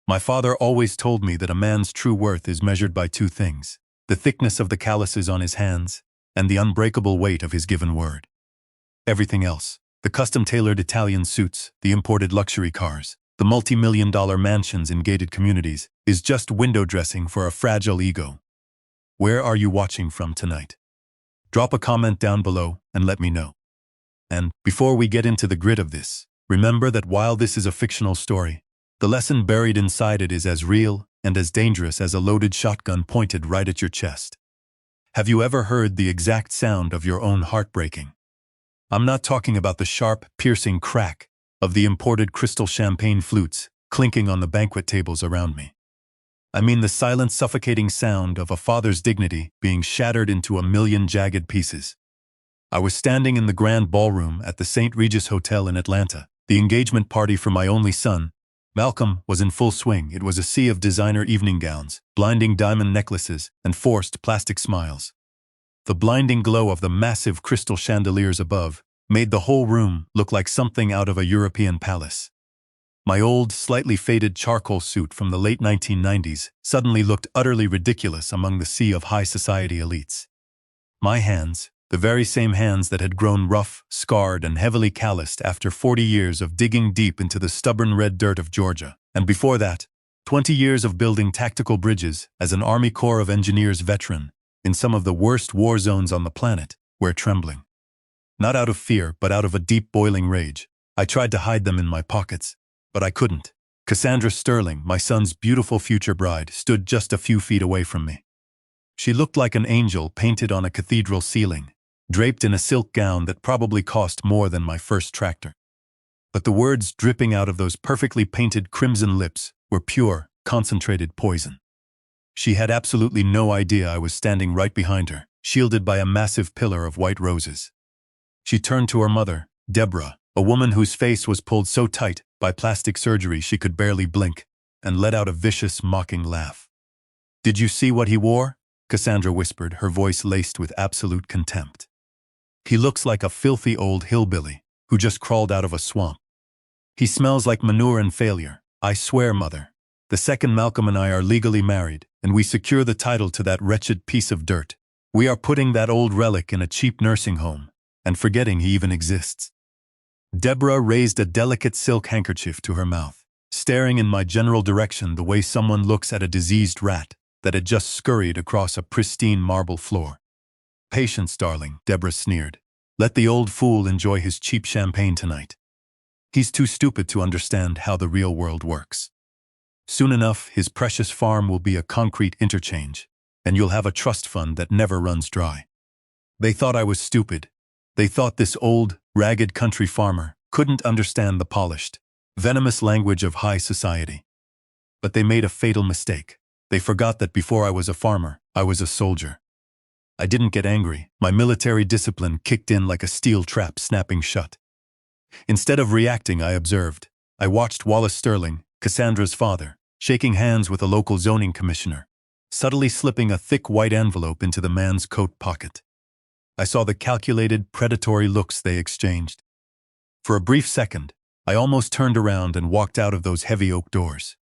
My father always told me that a man's true worth is measured by two things: the thickness of the calluses on his hands and the unbreakable weight of his given word. Everything else, the custom-tailored Italian suits, the imported luxury cars, the multi-million-dollar mansions in gated communities, is just window dressing for a fragile ego. Where are you watching from tonight? Drop a comment down below and let me know. And before we get into the grit of this, remember that while this is a fictional story, the lesson buried inside it is as real and as dangerous as a loaded shotgun pointed right at your chest. Have you ever heard the exact sound of your own heart breaking? I'm not talking about the sharp, piercing crack of the imported crystal champagne flutes clinking on the banquet tables around me. I mean the silent, suffocating sound of a father's dignity being shattered into a million jagged pieces. I was standing in the grand ballroom at the St. Regis Hotel in Atlanta. The engagement party for my only son, Malcolm, was in full swing. It was a sea of designer evening gowns, blinding diamond necklaces, and forced plastic smiles. The blinding glow of the massive crystal chandeliers above made the whole room look like something out of a European palace. My old, slightly faded charcoal suit from the late 1990s suddenly looked utterly ridiculous among the sea of high society elites. My hands, the very same hands that had grown rough, scarred, and heavily calloused after 40 years of digging deep into the stubborn red dirt of Georgia, and before that, 20 years of building tactical bridges as an Army Corps of Engineers veteran in some of the worst war zones on the planet, were trembling. Not out of fear, but out of a deep boiling rage. I tried to hide them in my pockets, but I couldn't. Cassandra Sterling, my son's beautiful future bride, stood just a few feet away from me. She looked like an angel painted on a cathedral ceiling, draped in a silk gown that probably cost more than my first tractor. But the words dripping out of those perfectly painted crimson lips were pure, concentrated poison. She had absolutely no idea I was standing right behind her, shielded by a massive pillar of white roses. She turned to her mother, Deborah, a woman whose face was pulled so tight by plastic surgery she could barely blink, and let out a vicious, mocking laugh. "Did you see what he wore?" Cassandra whispered, her voice laced with absolute contempt. "He looks like a filthy old hillbilly who just crawled out of a swamp. He smells like manure and failure. I swear, Mother, the second Malcolm and I are legally married, and we secure the title to that wretched piece of dirt, we are putting that old relic in a cheap nursing home, and forgetting he even exists." Deborah raised a delicate silk handkerchief to her mouth, staring in my general direction the way someone looks at a diseased rat that had just scurried across a pristine marble floor. "Patience, darling," Deborah sneered. "Let the old fool enjoy his cheap champagne tonight. He's too stupid to understand how the real world works. Soon enough, his precious farm will be a concrete interchange, and you'll have a trust fund that never runs dry." They thought I was stupid. They thought this old, ragged country farmer couldn't understand the polished, venomous language of high society. But they made a fatal mistake. They forgot that before I was a farmer, I was a soldier. I didn't get angry. My military discipline kicked in like a steel trap snapping shut. Instead of reacting, I observed. I watched Wallace Sterling, Cassandra's father, shaking hands with a local zoning commissioner, subtly slipping a thick white envelope into the man's coat pocket. I saw the calculated, predatory looks they exchanged. For a brief second, I almost turned around and walked out of those heavy oak doors.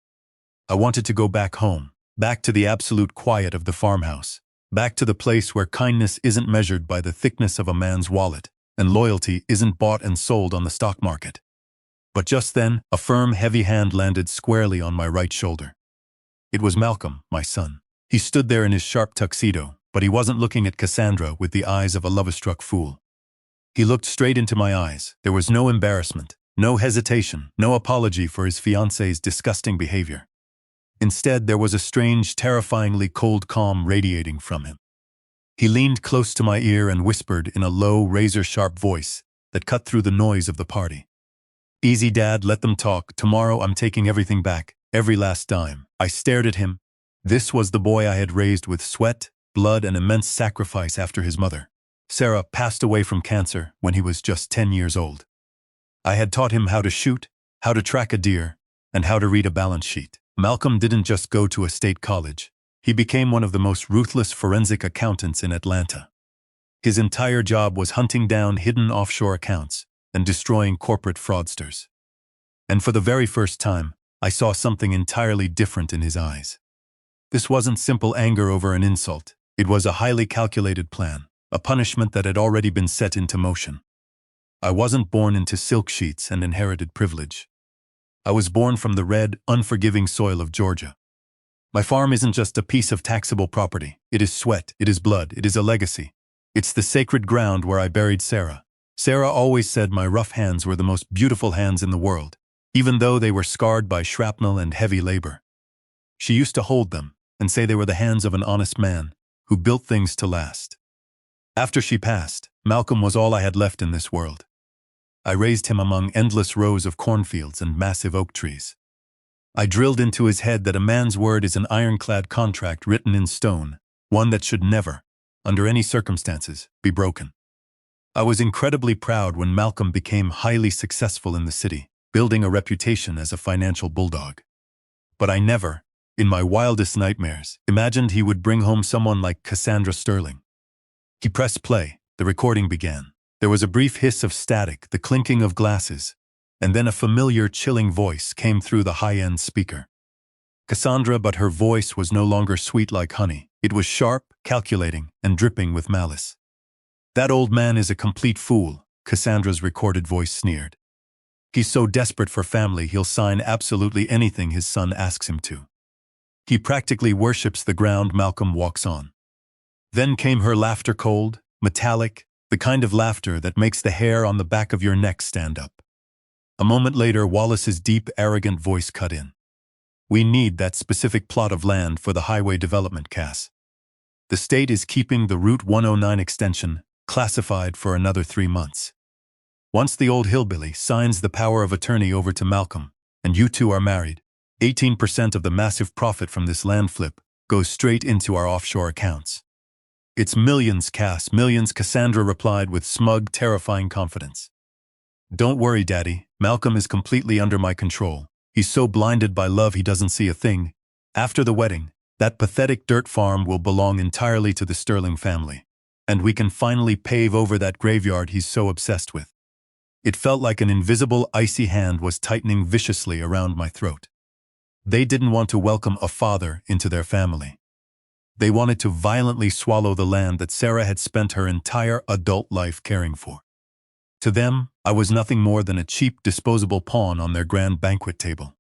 I wanted to go back home, back to the absolute quiet of the farmhouse, back to the place where kindness isn't measured by the thickness of a man's wallet, and loyalty isn't bought and sold on the stock market. But just then, a firm, heavy hand landed squarely on my right shoulder. It was Malcolm, my son. He stood there in his sharp tuxedo, but he wasn't looking at Cassandra with the eyes of a love-struck fool. He looked straight into my eyes. There was no embarrassment, no hesitation, no apology for his fiancée's disgusting behavior. Instead, there was a strange, terrifyingly cold calm radiating from him. He leaned close to my ear and whispered in a low, razor-sharp voice that cut through the noise of the party. "Easy, Dad, let them talk. Tomorrow I'm taking everything back, every last dime." I stared at him. This was the boy I had raised with sweat, blood, and immense sacrifice after his mother, Sarah, passed away from cancer when he was just 10 years old. I had taught him how to shoot, how to track a deer, and how to read a balance sheet. Malcolm didn't just go to a state college. He became one of the most ruthless forensic accountants in Atlanta. His entire job was hunting down hidden offshore accounts and destroying corporate fraudsters. And for the very first time, I saw something entirely different in his eyes. This wasn't simple anger over an insult. It was a highly calculated plan, a punishment that had already been set into motion. I wasn't born into silk sheets and inherited privilege. I was born from the red, unforgiving soil of Georgia. My farm isn't just a piece of taxable property. It is sweat, it is blood, it is a legacy. It's the sacred ground where I buried Sarah. Sarah always said my rough hands were the most beautiful hands in the world, even though they were scarred by shrapnel and heavy labor. She used to hold them and say they were the hands of an honest man who built things to last. After she passed, Malcolm was all I had left in this world. I raised him among endless rows of cornfields and massive oak trees. I drilled into his head that a man's word is an ironclad contract written in stone, one that should never, under any circumstances, be broken. I was incredibly proud when Malcolm became highly successful in the city, building a reputation as a financial bulldog. But I never, in my wildest nightmares, imagined he would bring home someone like Cassandra Sterling. He pressed play, the recording began. There was a brief hiss of static, the clinking of glasses, and then a familiar, chilling voice came through the high-end speaker. Cassandra, but her voice was no longer sweet like honey. It was sharp, calculating, and dripping with malice. "That old man is a complete fool," Cassandra's recorded voice sneered. "He's so desperate for family he'll sign absolutely anything his son asks him to. He practically worships the ground Malcolm walks on." Then came her laughter, cold, metallic, the kind of laughter that makes the hair on the back of your neck stand up. A moment later, Wallace's deep, arrogant voice cut in. "We need that specific plot of land for the highway development, Cass. The state is keeping the Route 109 extension classified for another 3 months. Once the old hillbilly signs the power of attorney over to Malcolm, and you two are married, 18% of the massive profit from this land flip goes straight into our offshore accounts." "It's millions, Cass, millions," Cassandra replied with smug, terrifying confidence. "Don't worry, Daddy. Malcolm is completely under my control. He's so blinded by love he doesn't see a thing. After the wedding, that pathetic dirt farm will belong entirely to the Sterling family, and we can finally pave over that graveyard he's so obsessed with." It felt like an invisible, icy hand was tightening viciously around my throat. They didn't want to welcome a father into their family. They wanted to violently swallow the land that Sarah had spent her entire adult life caring for. To them, I was nothing more than a cheap, disposable pawn on their grand banquet table.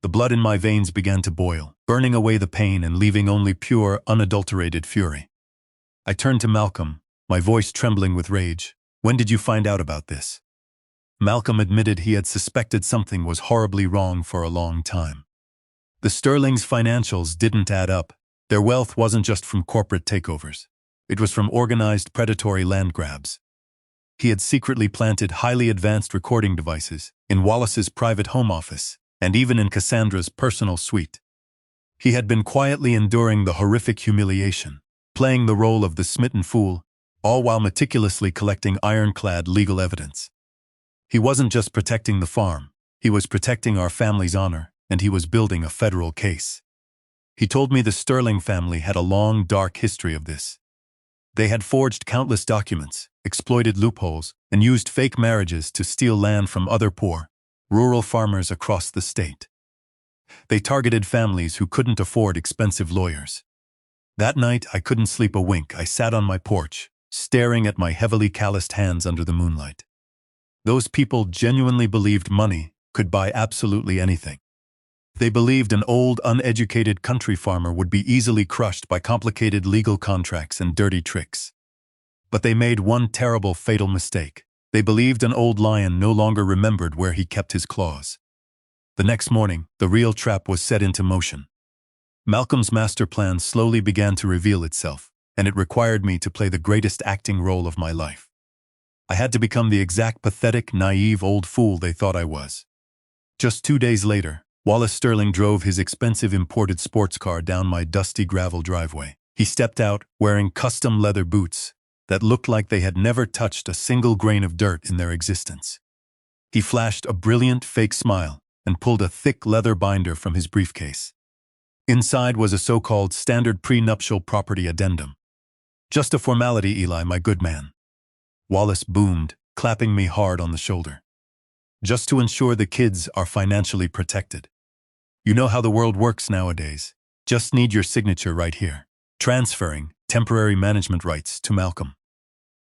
The blood in my veins began to boil, burning away the pain and leaving only pure, unadulterated fury. I turned to Malcolm, my voice trembling with rage. "When did you find out about this?" Malcolm admitted he had suspected something was horribly wrong for a long time. The Sterlings' financials didn't add up. Their wealth wasn't just from corporate takeovers. It was from organized predatory land grabs. He had secretly planted highly advanced recording devices in Wallace's private home office and even in Cassandra's personal suite. He had been quietly enduring the horrific humiliation, playing the role of the smitten fool, all while meticulously collecting ironclad legal evidence. He wasn't just protecting the farm, he was protecting our family's honor, and he was building a federal case. He told me the Sterling family had a long, dark history of this. They had forged countless documents, exploited loopholes, and used fake marriages to steal land from other poor, rural farmers across the state. They targeted families who couldn't afford expensive lawyers. That night, I couldn't sleep a wink. I sat on my porch, staring at my heavily calloused hands under the moonlight. Those people genuinely believed money could buy absolutely anything. They believed an old, uneducated country farmer would be easily crushed by complicated legal contracts and dirty tricks. But they made one terrible, fatal mistake. They believed an old lion no longer remembered where he kept his claws. The next morning, the real trap was set into motion. Malcolm's master plan slowly began to reveal itself, and it required me to play the greatest acting role of my life. I had to become the exact pathetic, naive old fool they thought I was. Just 2 days later, Wallace Sterling drove his expensive imported sports car down my dusty gravel driveway. He stepped out, wearing custom leather boots that looked like they had never touched a single grain of dirt in their existence. He flashed a brilliant, fake smile and pulled a thick leather binder from his briefcase. Inside was a so-called standard prenuptial property addendum. "Just a formality, Eli, my good man," Wallace boomed, clapping me hard on the shoulder. "Just to ensure the kids are financially protected. You know how the world works nowadays. Just need your signature right here. Transferring temporary management rights to Malcolm.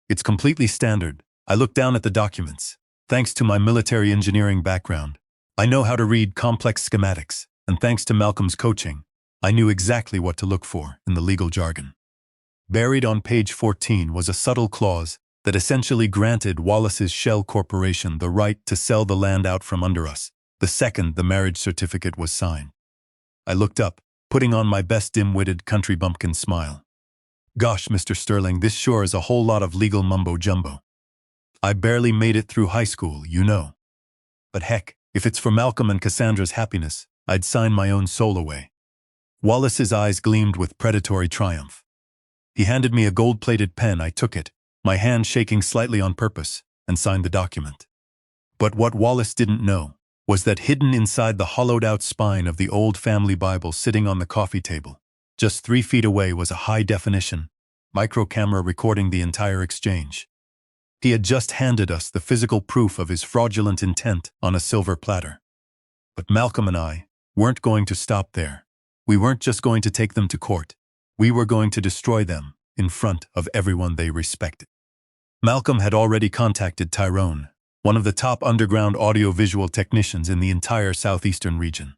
It's completely standard. I looked down at the documents. Thanks to my military engineering background, I know how to read complex schematics, and thanks to Malcolm's coaching, I knew exactly what to look for in the legal jargon. Buried on page 14 was a subtle clause that essentially granted Wallace's Shell Corporation the right to sell the land out from under us the second the marriage certificate was signed. I looked up, putting on my best dim-witted country bumpkin smile. Gosh, Mr. Sterling, this sure is a whole lot of legal mumbo-jumbo. I barely made it through high school, you know. But heck, if it's for Malcolm and Cassandra's happiness, I'd sign my own soul away. Wallace's eyes gleamed with predatory triumph. He handed me a gold-plated pen. I took it, my hand shaking slightly on purpose, and signed the document. But what Wallace didn't know was that hidden inside the hollowed-out spine of the old family Bible sitting on the coffee table, just 3 feet away, was a high-definition micro-camera recording the entire exchange. He had just handed us the physical proof of his fraudulent intent on a silver platter. But Malcolm and I weren't going to stop there. We weren't just going to take them to court. We were going to destroy them in front of everyone they respected. Malcolm had already contacted Tyrone, one of the top underground audio-visual technicians in the entire southeastern region.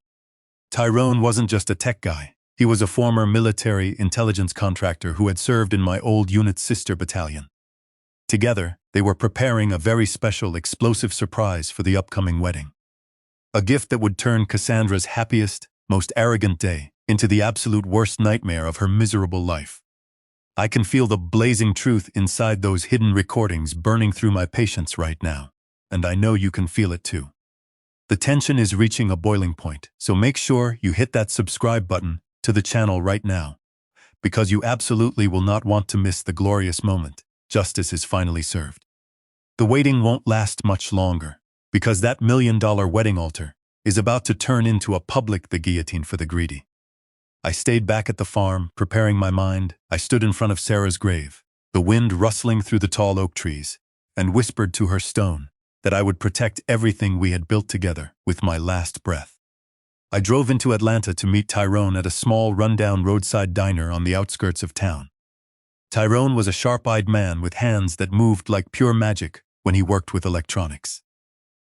Tyrone wasn't just a tech guy. He was a former military intelligence contractor who had served in my old unit's sister battalion. Together, they were preparing a very special explosive surprise for the upcoming wedding. A gift that would turn Cassandra's happiest, most arrogant day into the absolute worst nightmare of her miserable life. I can feel the blazing truth inside those hidden recordings burning through my patience right now. And I know you can feel it too. The tension is reaching a boiling point, so make sure you hit that subscribe button to the channel right now, because you absolutely will not want to miss the glorious moment justice is finally served. The waiting won't last much longer, because that $1 million wedding altar is about to turn into a public guillotine for the greedy. I stayed back at the farm, preparing my mind. I stood in front of Sarah's grave, the wind rustling through the tall oak trees, and whispered to her stone that I would protect everything we had built together with my last breath. I drove into Atlanta to meet Tyrone at a small, rundown roadside diner on the outskirts of town. Tyrone was a sharp-eyed man with hands that moved like pure magic when he worked with electronics.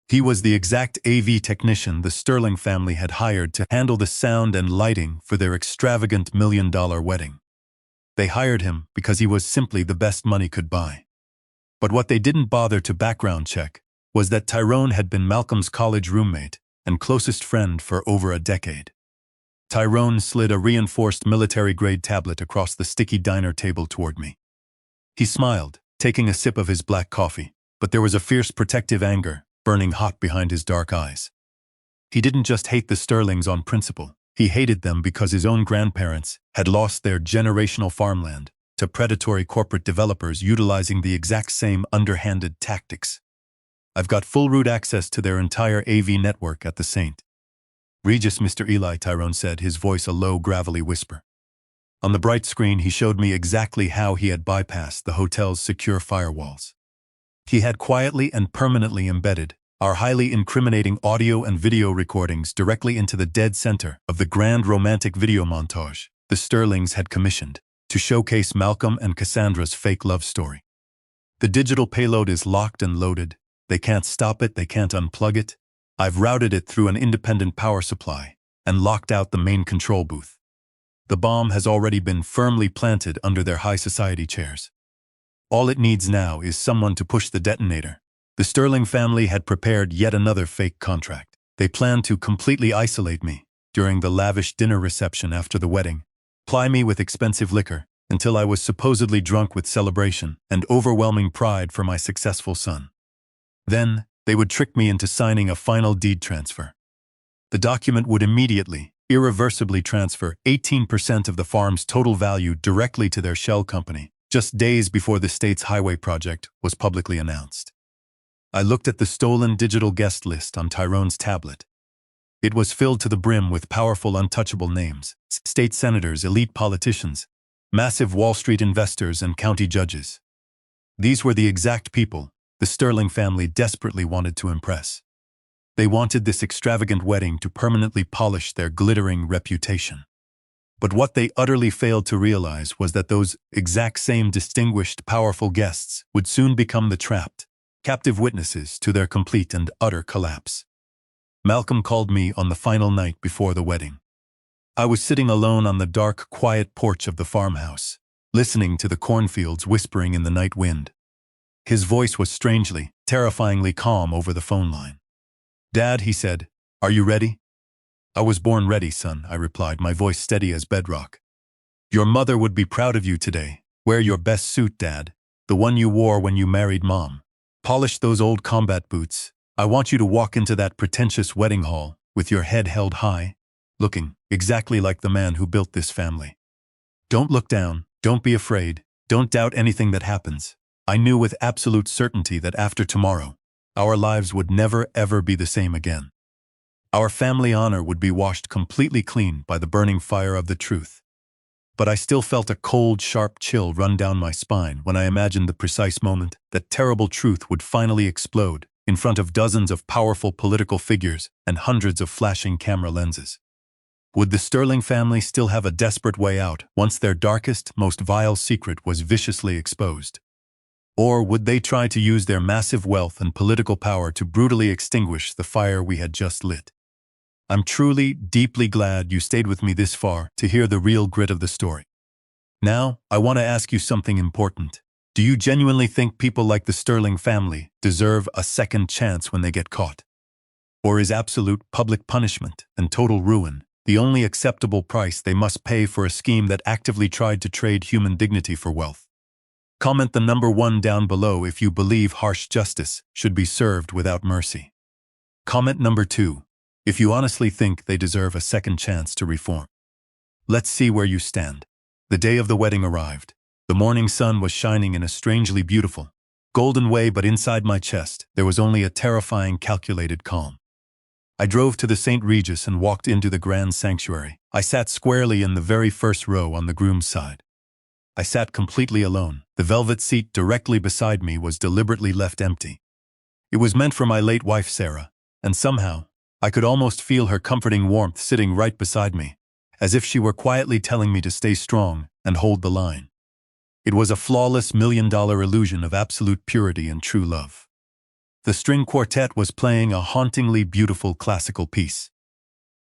He was the exact AV technician the Sterling family had hired to handle the sound and lighting for their extravagant $1 million wedding. They hired him because he was simply the best money could buy. But what they didn't bother to background check was that Tyrone had been Malcolm's college roommate and closest friend for over a decade. Tyrone slid a reinforced military-grade tablet across the sticky diner table toward me. He smiled, taking a sip of his black coffee, but there was a fierce protective anger burning hot behind his dark eyes. He didn't just hate the Sterlings on principle. He hated them because his own grandparents had lost their generational farmland to predatory corporate developers utilizing the exact same underhanded tactics. I've got full root access to their entire AV network at the St. Regis, Mr. Eli, Tyrone said, his voice a low, gravelly whisper. On the bright screen, he showed me exactly how he had bypassed the hotel's secure firewalls. He had quietly and permanently embedded our highly incriminating audio and video recordings directly into the dead center of the grand romantic video montage the Sterlings had commissioned to showcase Malcolm and Cassandra's fake love story. The digital payload is locked and loaded. They can't stop it, they can't unplug it. I've routed it through an independent power supply and locked out the main control booth. The bomb has already been firmly planted under their high society chairs. All it needs now is someone to push the detonator. The Sterling family had prepared yet another fake contract. They planned to completely isolate me during the lavish dinner reception after the wedding, ply me with expensive liquor until I was supposedly drunk with celebration and overwhelming pride for my successful son. Then, they would trick me into signing a final deed transfer. The document would immediately, irreversibly transfer 18% of the farm's total value directly to their shell company, just days before the state's highway project was publicly announced. I looked at the stolen digital guest list on Tyrone's tablet. It was filled to the brim with powerful, untouchable names: state senators, elite politicians, massive Wall Street investors, and county judges. These were the exact people the Sterling family desperately wanted to impress. They wanted this extravagant wedding to permanently polish their glittering reputation. But what they utterly failed to realize was that those exact same distinguished, powerful guests would soon become the trapped, captive witnesses to their complete and utter collapse. Malcolm called me on the final night before the wedding. I was sitting alone on the dark, quiet porch of the farmhouse, listening to the cornfields whispering in the night wind. His voice was strangely, terrifyingly calm over the phone line. "Dad," he said, "are you ready?" "I was born ready, son," I replied, my voice steady as bedrock. "Your mother would be proud of you today. Wear your best suit, Dad, the one you wore when you married Mom. Polish those old combat boots. I want you to walk into that pretentious wedding hall with your head held high, looking exactly like the man who built this family. Don't look down, don't be afraid, don't doubt anything that happens." I knew with absolute certainty that after tomorrow, our lives would never ever be the same again. Our family honor would be washed completely clean by the burning fire of the truth. But I still felt a cold, sharp chill run down my spine when I imagined the precise moment that terrible truth would finally explode in front of dozens of powerful political figures and hundreds of flashing camera lenses. Would the Sterling family still have a desperate way out once their darkest, most vile secret was viciously exposed? Or would they try to use their massive wealth and political power to brutally extinguish the fire we had just lit? I'm truly, deeply glad you stayed with me this far to hear the real grit of the story. Now, I want to ask you something important. Do you genuinely think people like the Sterling family deserve a second chance when they get caught? Or is absolute public punishment and total ruin the only acceptable price they must pay for a scheme that actively tried to trade human dignity for wealth? Comment the number 1 down below if you believe harsh justice should be served without mercy. Comment number 2 if you honestly think they deserve a second chance to reform. Let's see where you stand. The day of the wedding arrived. The morning sun was shining in a strangely beautiful, golden way, but inside my chest there was only a terrifying, calculated calm. I drove to the St. Regis and walked into the grand sanctuary. I sat squarely in the very first row on the groom's side. I sat completely alone. The velvet seat directly beside me was deliberately left empty. It was meant for my late wife, Sarah, and somehow, I could almost feel her comforting warmth sitting right beside me, as if she were quietly telling me to stay strong and hold the line. It was a flawless million-dollar illusion of absolute purity and true love. The string quartet was playing a hauntingly beautiful classical piece.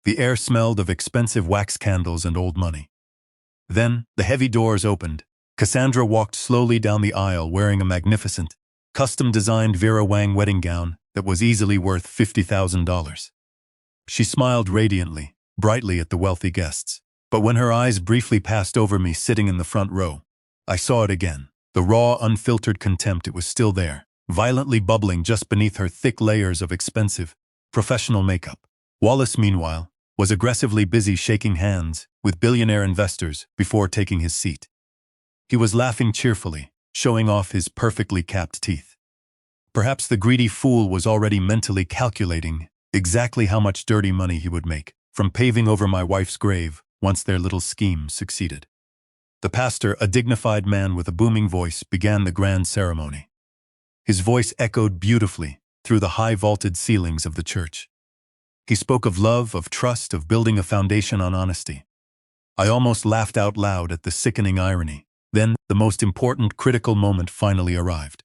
The air smelled of expensive wax candles and old money. Then, the heavy doors opened. Cassandra walked slowly down the aisle wearing a magnificent, custom-designed Vera Wang wedding gown that was easily worth $50,000. She smiled radiantly, brightly at the wealthy guests. But when her eyes briefly passed over me sitting in the front row, I saw it again. The raw, unfiltered contempt, it was still there, violently bubbling just beneath her thick layers of expensive, professional makeup. Wallace, meanwhile, was aggressively busy shaking hands with billionaire investors before taking his seat. He was laughing cheerfully, showing off his perfectly capped teeth. Perhaps the greedy fool was already mentally calculating exactly how much dirty money he would make from paving over my wife's grave once their little scheme succeeded. The pastor, a dignified man with a booming voice, began the grand ceremony. His voice echoed beautifully through the high vaulted ceilings of the church. He spoke of love, of trust, of building a foundation on honesty. I almost laughed out loud at the sickening irony. Then, the most important, critical moment finally arrived.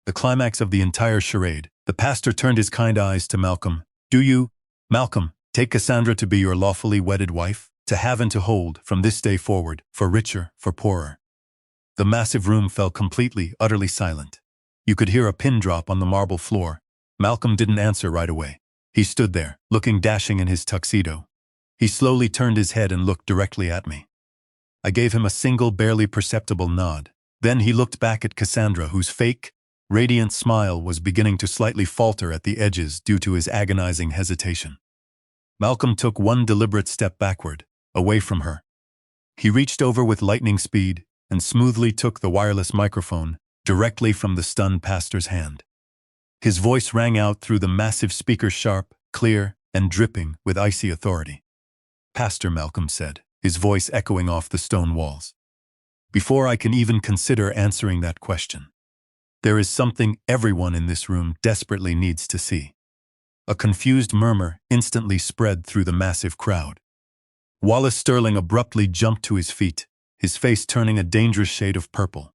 The climax of the entire charade. The pastor turned his kind eyes to Malcolm. "Do you, Malcolm, take Cassandra to be your lawfully wedded wife, to have and to hold from this day forward, for richer, for poorer?" The massive room fell completely, utterly silent. You could hear a pin drop on the marble floor. Malcolm didn't answer right away. He stood there, looking dashing in his tuxedo. He slowly turned his head and looked directly at me. I gave him a single, barely perceptible nod. Then he looked back at Cassandra, whose fake, radiant smile was beginning to slightly falter at the edges due to his agonizing hesitation. Malcolm took one deliberate step backward, away from her. He reached over with lightning speed and smoothly took the wireless microphone directly from the stunned pastor's hand. His voice rang out through the massive speaker, sharp, clear, and dripping with icy authority. "Pastor," Malcolm said, his voice echoing off the stone walls. "Before I can even consider answering that question, there is something everyone in this room desperately needs to see. A confused murmur instantly spread through the massive crowd. Wallace Sterling abruptly jumped to his feet, his face turning a dangerous shade of purple.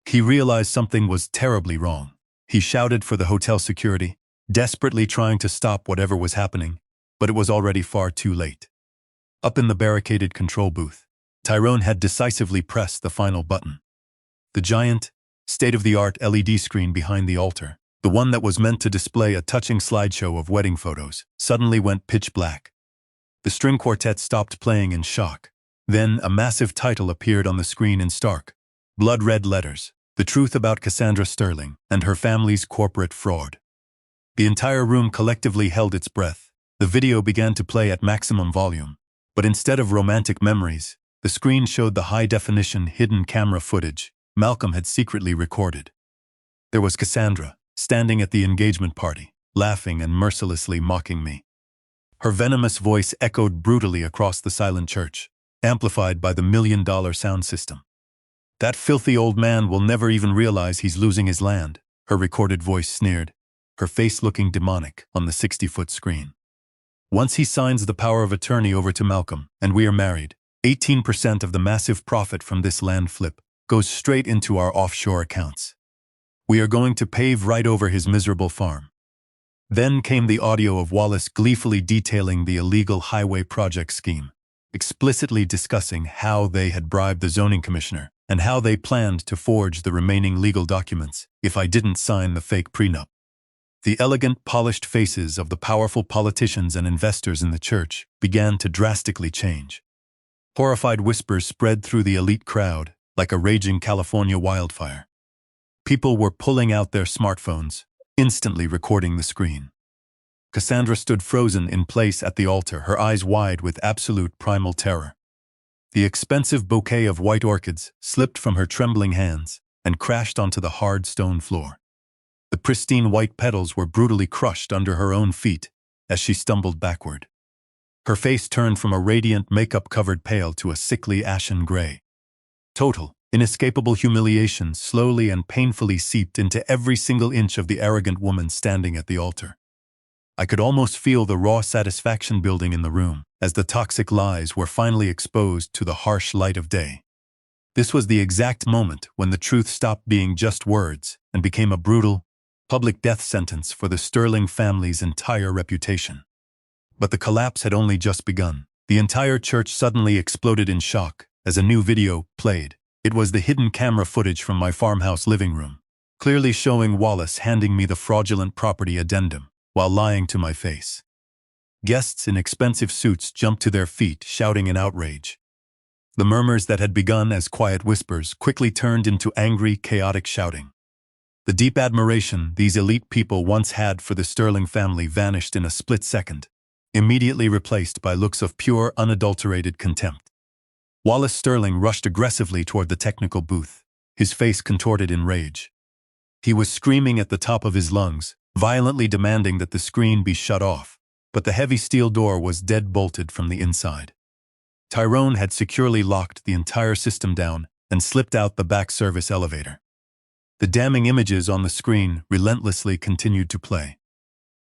He realized something was terribly wrong. He shouted for the hotel security, desperately trying to stop whatever was happening, but it was already far too late. Up in the barricaded control booth, Tyrone had decisively pressed the final button. The giant, state-of-the-art LED screen behind the altar, the one that was meant to display a touching slideshow of wedding photos, suddenly went pitch black. The string quartet stopped playing in shock. Then a massive title appeared on the screen in stark, blood-red letters: The Truth About Cassandra Sterling and Her Family's Corporate Fraud. The entire room collectively held its breath. The video began to play at maximum volume, but instead of romantic memories, the screen showed the high-definition hidden camera footage Malcolm had secretly recorded. There was Cassandra, standing at the engagement party, laughing and mercilessly mocking me. Her venomous voice echoed brutally across the silent church, amplified by the $1 million sound system. "That filthy old man will never even realize he's losing his land," her recorded voice sneered, her face looking demonic on the 60-foot screen. "Once he signs the power of attorney over to Malcolm, and we are married, 18% of the massive profit from this land flip goes straight into our offshore accounts. We are going to pave right over his miserable farm." Then came the audio of Wallace gleefully detailing the illegal highway project scheme, explicitly discussing how they had bribed the zoning commissioner and how they planned to forge the remaining legal documents if I didn't sign the fake prenup. The elegant, polished faces of the powerful politicians and investors in the church began to drastically change. Horrified whispers spread through the elite crowd like a raging California wildfire. People were pulling out their smartphones, instantly recording the screen. Cassandra stood frozen in place at the altar, her eyes wide with absolute primal terror. The expensive bouquet of white orchids slipped from her trembling hands and crashed onto the hard stone floor. The pristine white petals were brutally crushed under her own feet as she stumbled backward. Her face turned from a radiant makeup-covered pale to a sickly ashen gray. Total, inescapable humiliation slowly and painfully seeped into every single inch of the arrogant woman standing at the altar. I could almost feel the raw satisfaction building in the room as the toxic lies were finally exposed to the harsh light of day. This was the exact moment when the truth stopped being just words and became a brutal, public death sentence for the Sterling family's entire reputation. But the collapse had only just begun. The entire church suddenly exploded in shock as a new video played. It was the hidden camera footage from my farmhouse living room, clearly showing Wallace handing me the fraudulent property addendum while lying to my face. Guests in expensive suits jumped to their feet, shouting in outrage. The murmurs that had begun as quiet whispers quickly turned into angry, chaotic shouting. The deep admiration these elite people once had for the Sterling family vanished in a split second, immediately replaced by looks of pure, unadulterated contempt. Wallace Sterling rushed aggressively toward the technical booth, his face contorted in rage. He was screaming at the top of his lungs, violently demanding that the screen be shut off, but the heavy steel door was dead-bolted from the inside. Tyrone had securely locked the entire system down and slipped out the back service elevator. The damning images on the screen relentlessly continued to play.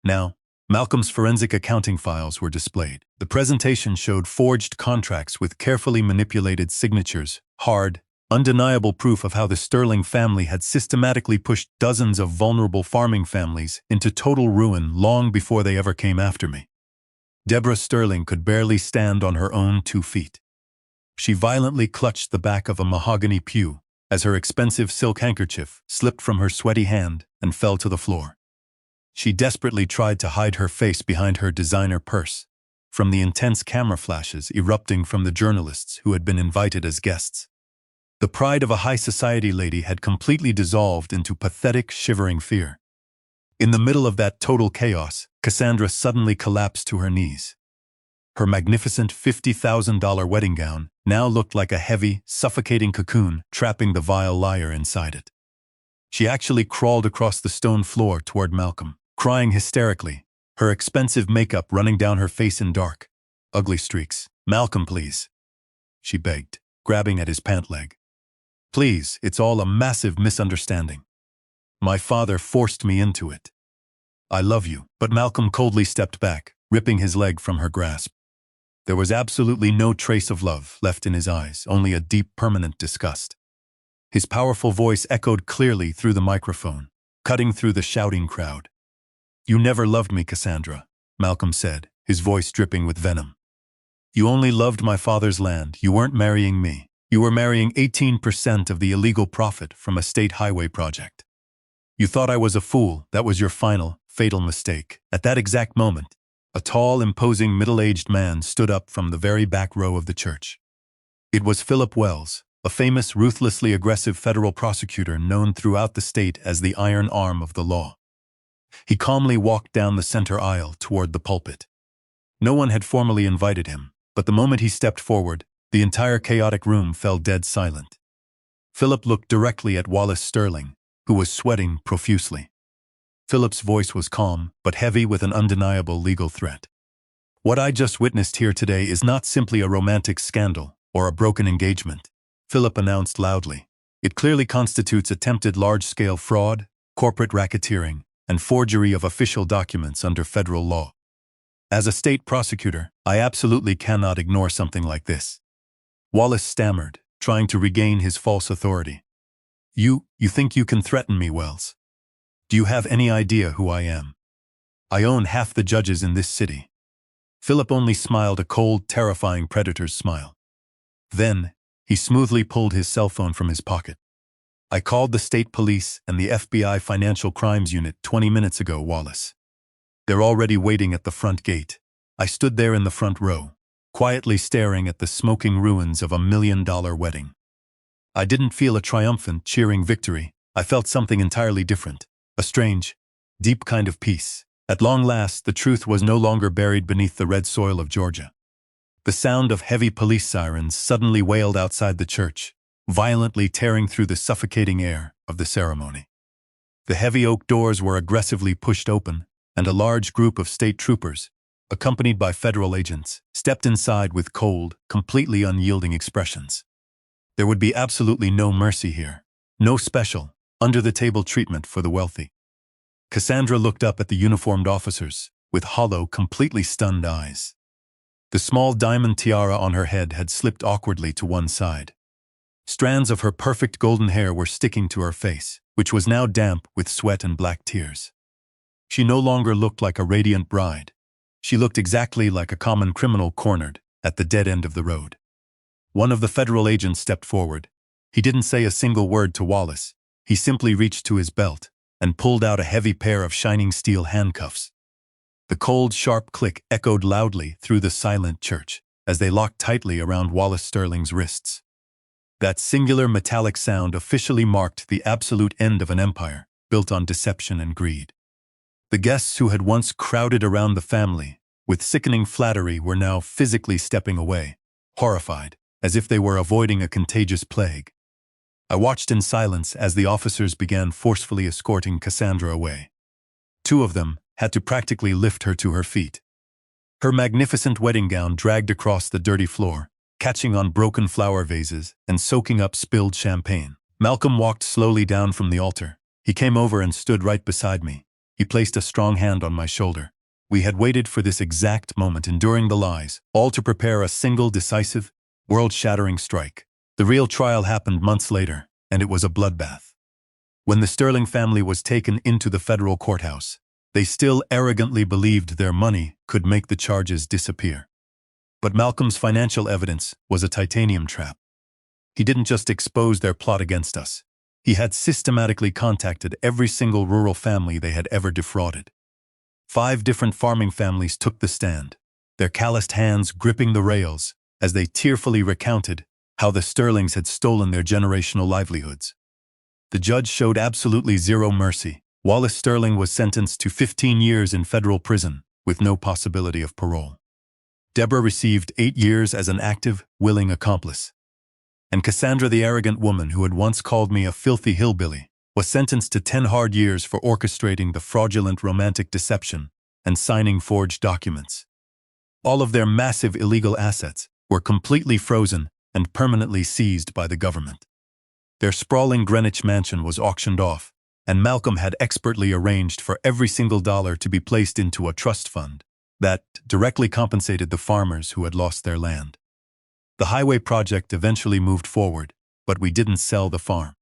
Now, Malcolm's forensic accounting files were displayed. The presentation showed forged contracts with carefully manipulated signatures, hard, undeniable proof of how the Sterling family had systematically pushed dozens of vulnerable farming families into total ruin long before they ever came after me. Deborah Sterling could barely stand on her own 2 feet. She violently clutched the back of a mahogany pew as her expensive silk handkerchief slipped from her sweaty hand and fell to the floor. She desperately tried to hide her face behind her designer purse from the intense camera flashes erupting from the journalists who had been invited as guests. The pride of a high society lady had completely dissolved into pathetic, shivering fear. In the middle of that total chaos, Cassandra suddenly collapsed to her knees. Her magnificent $50,000 wedding gown now looked like a heavy, suffocating cocoon trapping the vile liar inside it. She actually crawled across the stone floor toward Malcolm, crying hysterically, her expensive makeup running down her face in dark, ugly streaks. "Malcolm, please," she begged, grabbing at his pant leg. "Please, it's all a massive misunderstanding. My father forced me into it." I love you. But Malcolm coldly stepped back, ripping his leg from her grasp. There was absolutely no trace of love left in his eyes, only a deep, permanent disgust. His powerful voice echoed clearly through the microphone, cutting through the shouting crowd. You never loved me, Cassandra, Malcolm said, his voice dripping with venom. You only loved my father's land. You weren't marrying me. You were marrying 18% of the illegal profit from a state highway project. You thought I was a fool. That was your final, fatal mistake. At that exact moment, a tall, imposing, middle-aged man stood up from the very back row of the church. It was Philip Wells, a famous, ruthlessly aggressive federal prosecutor known throughout the state as the iron arm of the law. He calmly walked down the center aisle toward the pulpit. No one had formally invited him, but the moment he stepped forward, the entire chaotic room fell dead silent. Philip looked directly at Wallace Sterling, who was sweating profusely. Philip's voice was calm, but heavy with an undeniable legal threat. What I just witnessed here today is not simply a romantic scandal or a broken engagement, Philip announced loudly. It clearly constitutes attempted large-scale fraud, corporate racketeering, and forgery of official documents under federal law. As a state prosecutor, I absolutely cannot ignore something like this. Wallace stammered, trying to regain his false authority. You think you can threaten me, Wells? Do you have any idea who I am? I own half the judges in this city. Philip only smiled a cold, terrifying predator's smile. Then, he smoothly pulled his cell phone from his pocket. I called the state police and the FBI Financial Crimes Unit 20 minutes ago, Wallace. They're already waiting at the front gate. I stood there in the front row, quietly staring at the smoking ruins of $1 million wedding. I didn't feel a triumphant, cheering victory. I felt something entirely different, a strange, deep kind of peace. At long last, the truth was no longer buried beneath the red soil of Georgia. The sound of heavy police sirens suddenly wailed outside the church, violently tearing through the suffocating air of the ceremony. The heavy oak doors were aggressively pushed open, and a large group of state troopers, accompanied by federal agents, stepped inside with cold, completely unyielding expressions. There would be absolutely no mercy here, no special, under-the-table treatment for the wealthy. Cassandra looked up at the uniformed officers, with hollow, completely stunned eyes. The small diamond tiara on her head had slipped awkwardly to one side. Strands of her perfect golden hair were sticking to her face, which was now damp with sweat and black tears. She no longer looked like a radiant bride. She looked exactly like a common criminal cornered at the dead end of the road. One of the federal agents stepped forward. He didn't say a single word to Wallace. He simply reached to his belt and pulled out a heavy pair of shining steel handcuffs. The cold, sharp click echoed loudly through the silent church as they locked tightly around Wallace Sterling's wrists. That singular metallic sound officially marked the absolute end of an empire built on deception and greed. The guests who had once crowded around the family with sickening flattery were now physically stepping away, horrified, as if they were avoiding a contagious plague. I watched in silence as the officers began forcefully escorting Cassandra away. Two of them had to practically lift her to her feet. Her magnificent wedding gown dragged across the dirty floor, catching on broken flower vases and soaking up spilled champagne. Malcolm walked slowly down from the altar. He came over and stood right beside me. He placed a strong hand on my shoulder. We had waited for this exact moment, enduring the lies, all to prepare a single decisive, world-shattering strike. The real trial happened months later, and it was a bloodbath. When the Sterling family was taken into the federal courthouse, they still arrogantly believed their money could make the charges disappear. But Malcolm's financial evidence was a titanium trap. He didn't just expose their plot against us. He had systematically contacted every single rural family they had ever defrauded. 5 different farming families took the stand, their calloused hands gripping the rails as they tearfully recounted how the Sterlings had stolen their generational livelihoods. The judge showed absolutely zero mercy. Wallace Sterling was sentenced to 15 years in federal prison with no possibility of parole. Deborah received 8 years as an active, willing accomplice. And Cassandra, the arrogant woman who had once called me a filthy hillbilly, was sentenced to 10 hard years for orchestrating the fraudulent romantic deception and signing forged documents. All of their massive illegal assets were completely frozen and permanently seized by the government. Their sprawling Greenwich mansion was auctioned off, and Malcolm had expertly arranged for every single dollar to be placed into a trust fund that directly compensated the farmers who had lost their land. The highway project eventually moved forward, but we didn't sell the farm.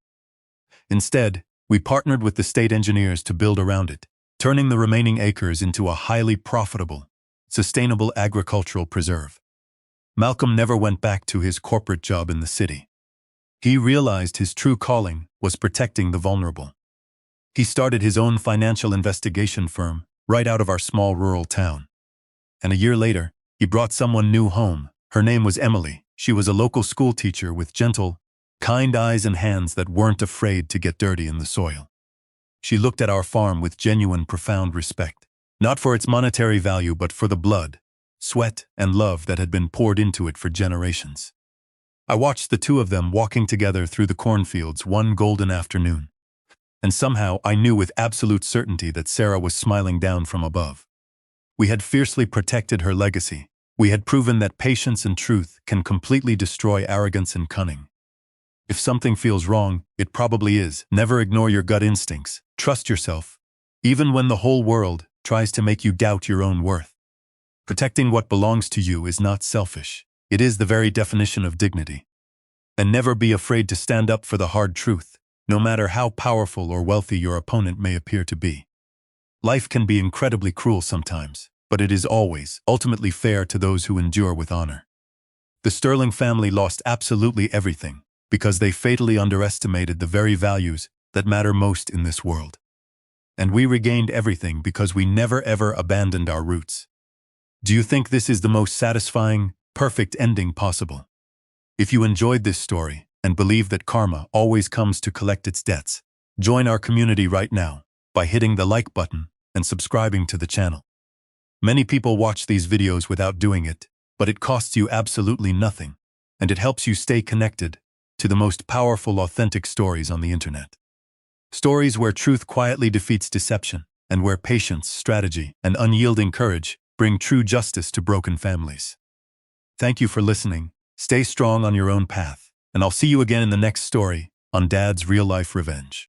Instead, we partnered with the state engineers to build around it, turning the remaining acres into a highly profitable, sustainable agricultural preserve. Malcolm never went back to his corporate job in the city. He realized his true calling was protecting the vulnerable. He started his own financial investigation firm right out of our small rural town. And a year later, he brought someone new home. Her name was Emily. She was a local school teacher with gentle, kind eyes and hands that weren't afraid to get dirty in the soil. She looked at our farm with genuine, profound respect, not for its monetary value but for the blood, sweat, and love that had been poured into it for generations. I watched the two of them walking together through the cornfields one golden afternoon, and somehow I knew with absolute certainty that Sarah was smiling down from above. We had fiercely protected her legacy. We had proven that patience and truth can completely destroy arrogance and cunning. If something feels wrong, it probably is. Never ignore your gut instincts. Trust yourself, even when the whole world tries to make you doubt your own worth. Protecting what belongs to you is not selfish. It is the very definition of dignity. And never be afraid to stand up for the hard truth, no matter how powerful or wealthy your opponent may appear to be. Life can be incredibly cruel sometimes, but it is always, ultimately fair to those who endure with honor. The Sterling family lost absolutely everything, because they fatally underestimated the very values that matter most in this world. And we regained everything because we never ever abandoned our roots. Do you think this is the most satisfying, perfect ending possible? If you enjoyed this story and believe that karma always comes to collect its debts, join our community right now by hitting the like button and subscribing to the channel. Many people watch these videos without doing it, but it costs you absolutely nothing, and it helps you stay connected to the most powerful, authentic stories on the internet. Stories where truth quietly defeats deception, and where patience, strategy, and unyielding courage bring true justice to broken families. Thank you for listening. Stay strong on your own path, and I'll see you again in the next story on Dad's Real Life Revenge.